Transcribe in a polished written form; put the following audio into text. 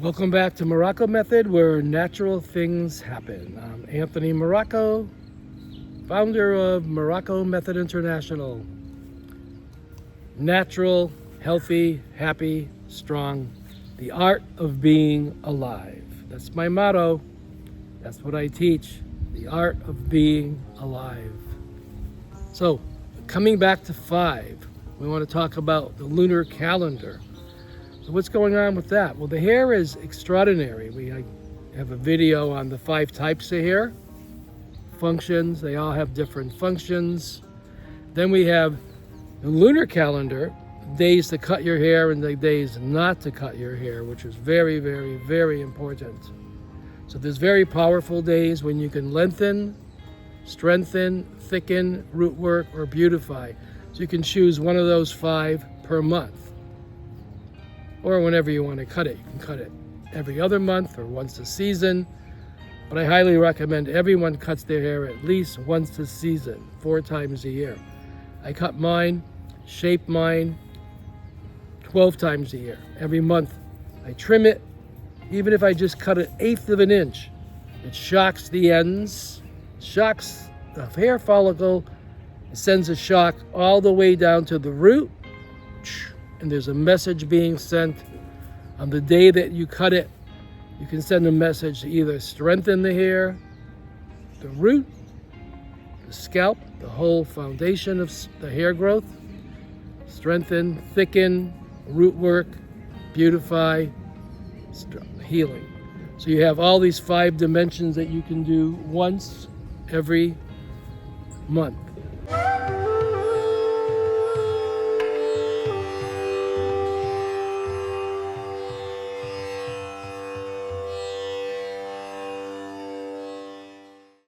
Welcome back to Morocco Method, where natural things happen. I'm Anthony Morocco, founder of Morocco Method International. Natural, healthy, happy, strong. The art of being alive. That's my motto. That's what I teach. The art of being alive. So, coming back to 5, we want to talk about the lunar calendar. So what's going on with that? Well, the hair is extraordinary. I have a video on the 5 types of hair, functions. They all have different functions. Then we have the lunar calendar, days to cut your hair and the days not to cut your hair, which is very, very, very important. So there's very powerful days when you can lengthen, strengthen, thicken, root work, or beautify. So you can choose one of those 5 per month. Or whenever you want to cut it. You can cut it every other month or once a season. But I highly recommend everyone cuts their hair at least once a season, 4 times a year. I cut mine, shape mine 12 times a year. Every month I trim it, even if I just cut 1/8 of an inch. It shocks the ends, shocks the hair follicle. It sends a shock all the way down to the root. And there's a message being sent. On the day that you cut it, you can send a message to either strengthen the hair, the root, the scalp, the whole foundation of the hair growth, strengthen, thicken, root work, beautify, healing. So you have all these 5 dimensions that you can do once every month.